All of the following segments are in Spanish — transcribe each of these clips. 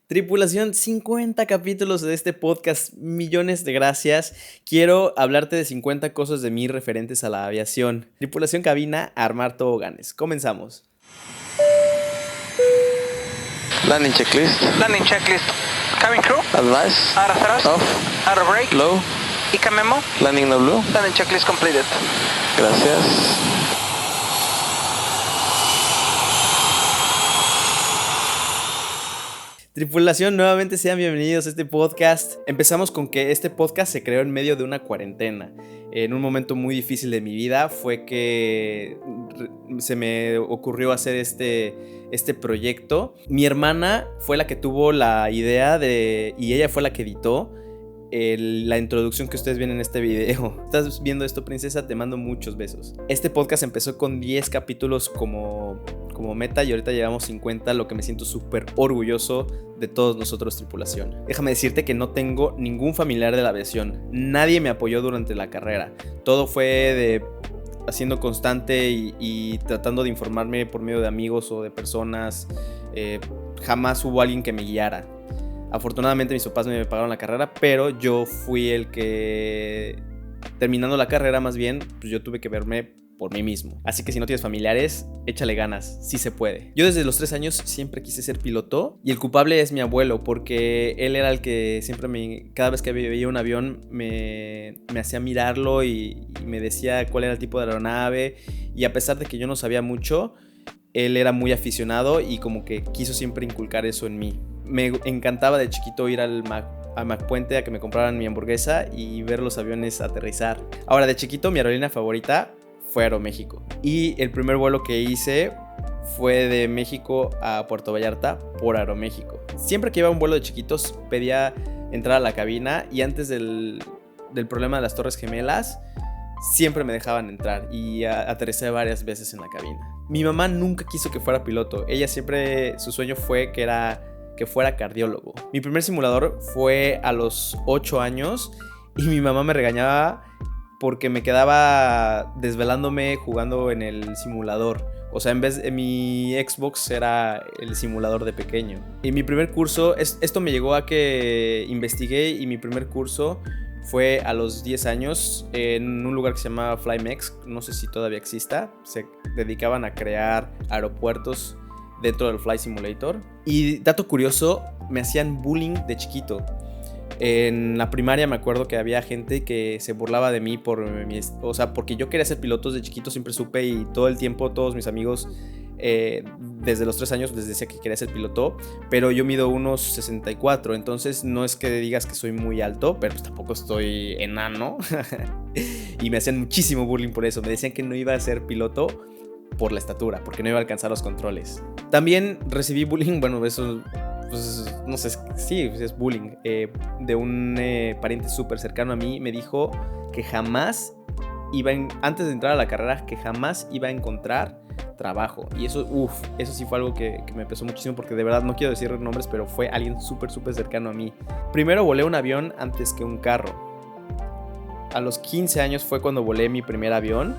Tripulación, 50 capítulos de este podcast, millones de gracias. Quiero hablarte de 50 cosas de mí referentes a la aviación. Tripulación cabina, armar toboganes. Comenzamos. Landing checklist. Landing checklist. Cabin crew. Advice. Out of thrust. Off. Out of brake. Low. ICA memo. Landing no blue. Landing checklist completed. Gracias. Tripulación, nuevamente sean bienvenidos a este podcast. Empezamos con que este podcast se creó en medio de una cuarentena. En un momento muy difícil de mi vida fue que se me ocurrió hacer este proyecto. Mi hermana fue la que tuvo la idea y ella fue la que editó la introducción que ustedes ven en este video. ¿Estás viendo esto, princesa? Te mando muchos besos. Este podcast empezó con 10 capítulos como meta y ahorita llevamos 50, lo que me siento súper orgulloso de todos nosotros, tripulación. Déjame decirte que no tengo ningún familiar de la aviación. Nadie me apoyó durante la carrera. Todo fue haciendo constante y tratando de informarme por medio de amigos o de personas. Jamás hubo alguien que me guiara. Afortunadamente mis papás me pagaron la carrera, pero yo fui el que, terminando la carrera más bien, pues yo tuve que verme por mí mismo. Así que si no tienes familiares, échale ganas, sí se puede. Yo desde los 3 años siempre quise ser piloto y el culpable es mi abuelo, porque él era el que siempre cada vez que veía un avión me hacía mirarlo y me decía cuál era el tipo de aeronave, y a pesar de que yo no sabía mucho, él era muy aficionado y como que quiso siempre inculcar eso en mí. Me encantaba de chiquito ir al McPuente a que me compraran mi hamburguesa y ver los aviones aterrizar. Ahora, de chiquito mi aerolínea favorita fue Aeroméxico. Y el primer vuelo que hice fue de México a Puerto Vallarta por Aeroméxico. Siempre que iba a un vuelo de chiquitos pedía entrar a la cabina, y antes del problema de las Torres Gemelas siempre me dejaban entrar y aterricé varias veces en la cabina. Mi mamá nunca quiso que fuera piloto. Ella siempre, su sueño fue que fuera cardiólogo. Mi primer simulador fue a los 8 años y mi mamá me regañaba porque me quedaba desvelándome jugando en el simulador. O sea, en vez de mi Xbox era el simulador de pequeño. Y mi primer curso, esto me llegó a que investigué, y mi primer curso fue a los 10 años en un lugar que se llamaba Flymex. No sé si todavía exista. Se dedicaban a crear aeropuertos dentro del Flight Simulator. Y dato curioso, me hacían bullying de chiquito. En la primaria me acuerdo que había gente que se burlaba de mí porque yo quería ser piloto de chiquito, siempre supe, y todo el tiempo todos mis amigos desde los 3 años les decía que quería ser piloto, pero yo mido unos 64, entonces no es que digas que soy muy alto, pero pues tampoco estoy enano. Y me hacían muchísimo bullying por eso. Me decían que no iba a ser piloto por la estatura, porque no iba a alcanzar los controles. También recibí bullying, bueno, eso, pues no sé, sí, es bullying, de un pariente súper cercano a mí. Me dijo que jamás antes de entrar a la carrera, que jamás iba a encontrar trabajo. Y eso sí fue algo que me pesó muchísimo, porque de verdad no quiero decir nombres, pero fue alguien súper cercano a mí. Primero volé un avión antes que un carro. A los 15 años fue cuando volé mi primer avión,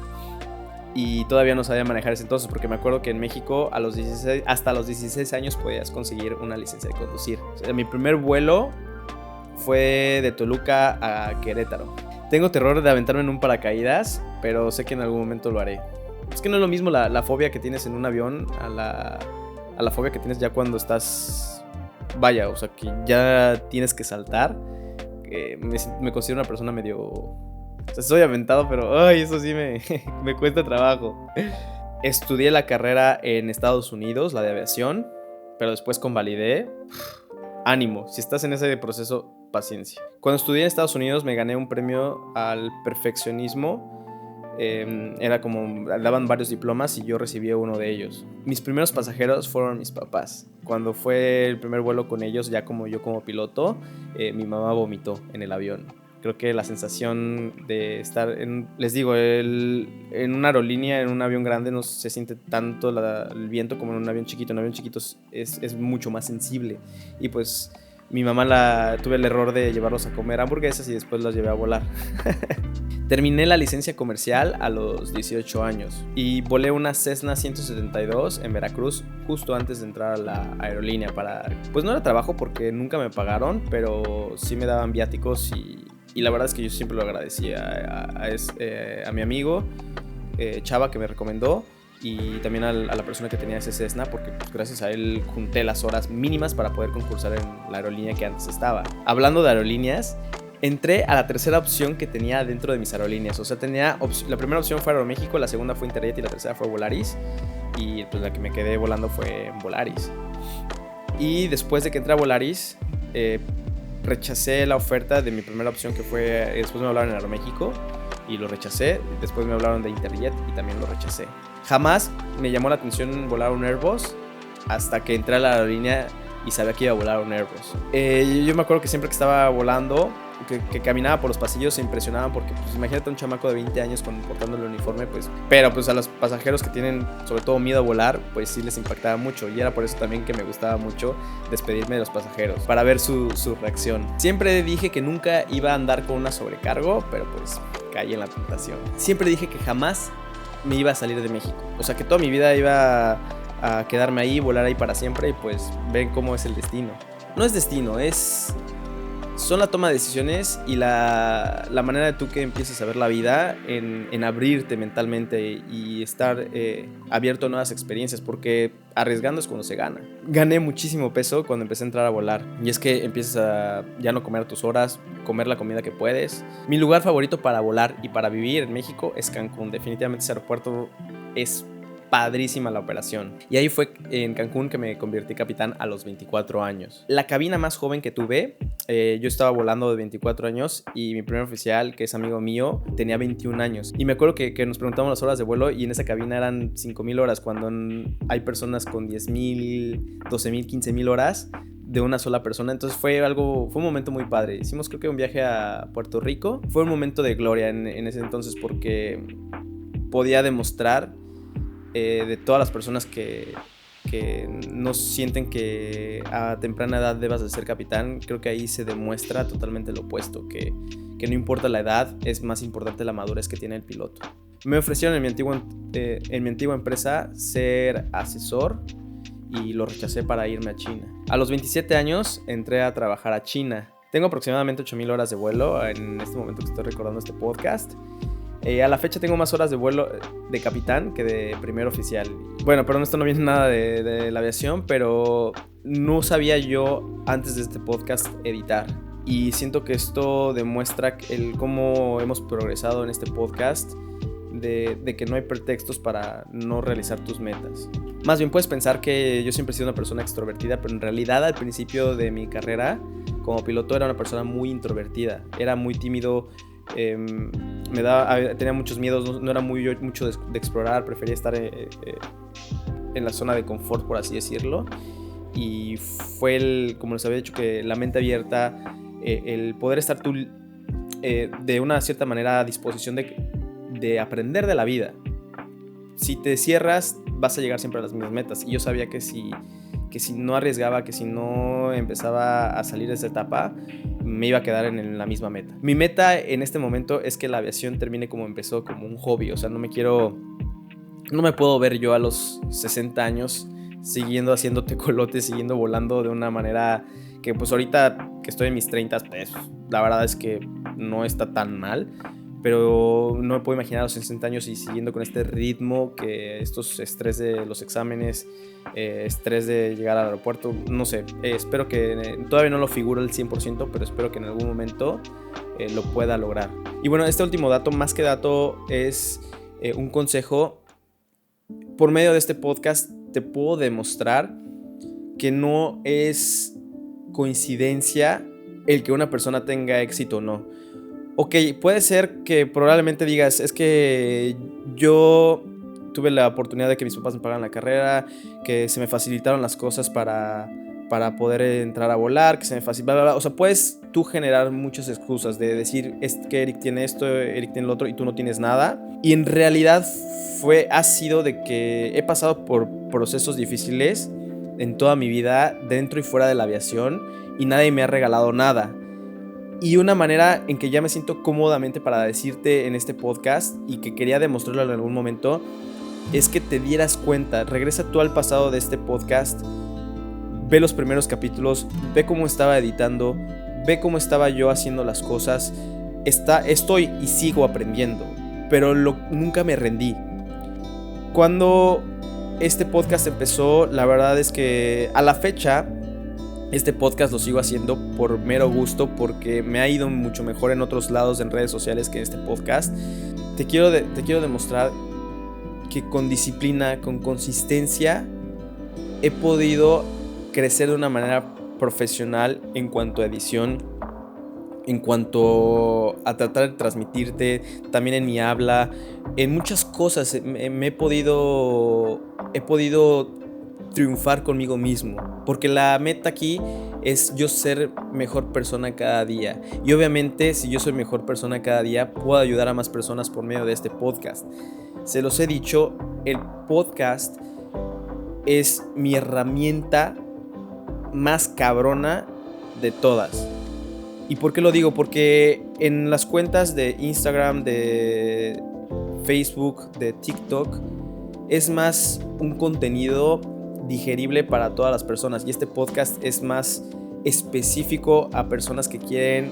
y todavía no sabía manejar ese entonces, porque me acuerdo que en México hasta los 16 años podías conseguir una licencia de conducir. O sea, mi primer vuelo fue de Toluca a Querétaro. Tengo terror de aventarme en un paracaídas, pero sé que en algún momento lo haré. Es que no es lo mismo la fobia que tienes en un avión a la fobia que tienes ya cuando estás, vaya, o sea, que ya tienes que saltar. Me considero una persona medio, o sea, soy aventado, pero ay, eso sí me cuesta trabajo. Estudié la carrera en Estados Unidos, la de aviación, pero después convalidé. Ánimo, si estás en ese proceso, paciencia. Cuando estudié en Estados Unidos me gané un premio al perfeccionismo. Era como, daban varios diplomas y yo recibí uno de ellos. Mis primeros pasajeros fueron mis papás. Cuando fue el primer vuelo con ellos, ya como yo como piloto, mi mamá vomitó en el avión. Creo que la sensación de estar les digo, en una aerolínea, en un avión grande, no se siente tanto el viento como en un avión chiquito. En un avión chiquito es mucho más sensible. Y pues Mi mamá tuve el error de llevarlos a comer hamburguesas y después los llevé a volar. Terminé la licencia comercial a los 18 años y volé una Cessna 172 en Veracruz justo antes de entrar a la aerolínea pues no era trabajo porque nunca me pagaron, pero sí me daban viáticos y la verdad es que yo siempre lo agradecí a mi amigo Chava, que me recomendó, y también a la persona que tenía ese Cessna, porque pues, gracias a él junté las horas mínimas para poder concursar en la aerolínea que antes estaba. Hablando de aerolíneas, entré a la tercera opción que tenía dentro de mis aerolíneas. O sea, la primera opción fue Aeroméxico, la segunda fue Interjet y la tercera fue Volaris. Y pues la que me quedé volando fue Volaris. Y después de que entré a Volaris, rechacé la oferta de mi primera opción, que fue... Después me hablaron en Aeroméxico y lo rechacé. Después me hablaron de Interjet y también lo rechacé. Jamás me llamó la atención volar un Airbus hasta que entré a la aerolínea y sabía que iba a volar un Airbus. Yo me acuerdo que siempre que estaba volando, que caminaba por los pasillos, se impresionaban porque, pues, imagínate un chamaco de 20 años portando el uniforme, pues, pero pues a los pasajeros que tienen sobre todo miedo a volar, pues sí les impactaba mucho, y era por eso también que me gustaba mucho despedirme de los pasajeros, para ver su reacción. Siempre dije que nunca iba a andar con una sobrecargo, pero pues caí en la tentación. Siempre dije que jamás me iba a salir de México, o sea que toda mi vida iba a quedarme ahí, volar ahí para siempre, y pues ven cómo es el destino. No es destino, son la toma de decisiones y la manera de tú que empieces a ver la vida en abrirte mentalmente y estar abierto a nuevas experiencias, porque arriesgando es cuando se gana. Gané muchísimo peso cuando empecé a entrar a volar, y es que empiezas a ya no comer a tus horas, comer la comida que puedes. Mi lugar favorito para volar y para vivir en México es Cancún. Definitivamente ese aeropuerto es padrísima la operación. Y ahí fue en Cancún que me convertí capitán a los 24 años. La cabina más joven que tuve, yo estaba volando de 24 años y mi primer oficial, que es amigo mío, tenía 21 años. Y me acuerdo que nos preguntamos las horas de vuelo y en esa cabina eran 5,000 horas, cuando hay personas con 10,000, 12,000, 15,000 horas de una sola persona. Entonces fue un momento muy padre. Hicimos, creo que, un viaje a Puerto Rico. Fue un momento de gloria en ese entonces, porque podía demostrar de todas las personas que no sienten que a temprana edad debas de ser capitán. Creo que ahí se demuestra totalmente lo opuesto, que no importa la edad, es más importante la madurez que tiene el piloto. Me ofrecieron en mi antigua empresa ser asesor y lo rechacé para irme a China. A los 27 años entré a trabajar a China. Tengo aproximadamente 8,000 horas de vuelo en este momento que estoy recordando este podcast. A la fecha tengo más horas de vuelo de capitán que de primer oficial. Bueno, perdón, esto no viene nada de la aviación, pero no sabía yo antes de este podcast editar. Y siento que esto demuestra cómo hemos progresado en este podcast, de que no hay pretextos para no realizar tus metas. Más bien puedes pensar que yo siempre he sido una persona extrovertida, pero en realidad al principio de mi carrera como piloto era una persona muy introvertida. Era muy tímido. Tenía muchos miedos, no era mucho de explorar, prefería estar en la zona de confort, por así decirlo. Y fue como les había dicho, que la mente abierta, el poder estar tú de una cierta manera a disposición de aprender de la vida. Si te cierras, vas a llegar siempre a las mismas metas. Y yo sabía que si no arriesgaba, que si no empezaba a salir de esa etapa, me iba a quedar en la misma meta. Mi meta en este momento es que la aviación termine como empezó, como un hobby. O sea, no me puedo ver yo a los 60 años siguiendo haciendo tecolotes, siguiendo volando de una manera que, pues, ahorita que estoy en mis 30, pues, la verdad es que no está tan mal. Pero no me puedo imaginar a los 60 años y siguiendo con este ritmo, que estos estrés de los exámenes, estrés de llegar al aeropuerto, no sé, espero que, todavía no lo figuro al 100%, pero espero que en algún momento lo pueda lograr. Y bueno, este último dato, más que dato, es un consejo. Por medio de este podcast te puedo demostrar que no es coincidencia el que una persona tenga éxito o no. Ok, puede ser que probablemente digas, es que yo tuve la oportunidad de que mis papás me pagaran la carrera, que se me facilitaron las cosas para poder entrar a volar, que se me facilitaron, o sea, puedes tú generar muchas excusas de decir, es que Eric tiene esto, Eric tiene lo otro y tú no tienes nada. Y en realidad ha sido de que he pasado por procesos difíciles en toda mi vida, dentro y fuera de la aviación, y nadie me ha regalado nada. Y una manera en que ya me siento cómodamente para decirte en este podcast, y que quería demostrarlo en algún momento, es que te dieras cuenta. Regresa tú al pasado de este podcast, ve los primeros capítulos, ve cómo estaba editando, ve cómo estaba yo haciendo las cosas. Estoy y sigo aprendiendo, pero nunca me rendí. Cuando este podcast empezó, la verdad es que a la fecha este podcast lo sigo haciendo por mero gusto, porque me ha ido mucho mejor en otros lados en redes sociales que en este podcast. Te quiero demostrar que con disciplina, con consistencia, he podido crecer de una manera profesional en cuanto a edición, en cuanto a tratar de transmitirte, también en mi habla, en muchas cosas. He podido triunfar conmigo mismo, porque la meta aquí es yo ser mejor persona cada día, y obviamente si yo soy mejor persona cada día, puedo ayudar a más personas por medio de este podcast. Se los he dicho, el podcast es mi herramienta más cabrona de todas. ¿Y por qué lo digo? Porque en las cuentas de Instagram, de Facebook, de TikTok, es más un contenido digerible para todas las personas, y este podcast es más específico a personas que quieren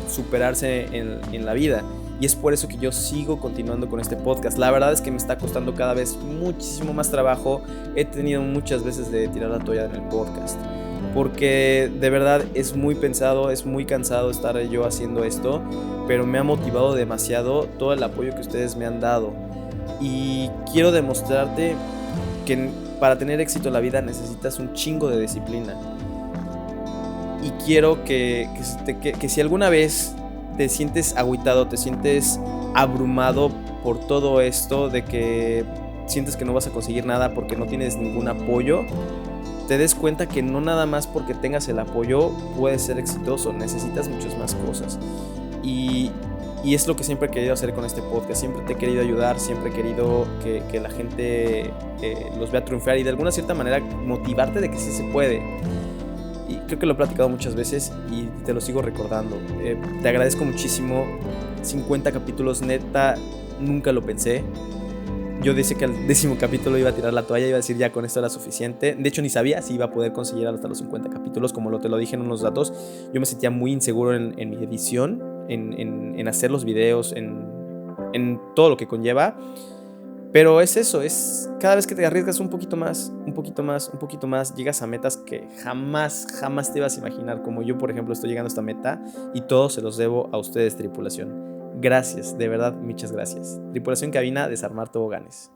superarse en la vida, y es por eso que yo sigo continuando con este podcast. La verdad es que me está costando cada vez muchísimo más trabajo. He tenido muchas veces de tirar la toalla en el podcast, porque de verdad es muy pensado, es muy cansado estar yo haciendo esto, pero me ha motivado demasiado todo el apoyo que ustedes me han dado, y quiero demostrarte que para tener éxito en la vida necesitas un chingo de disciplina. Y quiero que si alguna vez te sientes agüitado, te sientes abrumado por todo esto, de que sientes que no vas a conseguir nada porque no tienes ningún apoyo, te des cuenta que no nada más porque tengas el apoyo puedes ser exitoso, necesitas muchas más cosas. Y es lo que siempre he querido hacer con este podcast. Siempre te he querido ayudar, siempre he querido que la gente los vea triunfar, y de alguna cierta manera motivarte de que sí se puede. Y creo que lo he platicado muchas veces y te lo sigo recordando. Te agradezco muchísimo. 50 capítulos, neta, nunca lo pensé. Yo decía que al 10º capítulo iba a tirar la toalla, iba a decir ya con esto era suficiente. De hecho, ni sabía si iba a poder conseguir hasta los 50 capítulos, como te lo dije en unos datos. Yo me sentía muy inseguro en mi edición, en hacer los videos, en todo lo que conlleva. Pero es eso, es cada vez que te arriesgas un poquito más, llegas a metas que jamás te ibas a imaginar. Como yo, por ejemplo, estoy llegando a esta meta, y todo se los debo a ustedes, tripulación. Gracias, de verdad, muchas gracias. Tripulación cabina, desarmar toboganes.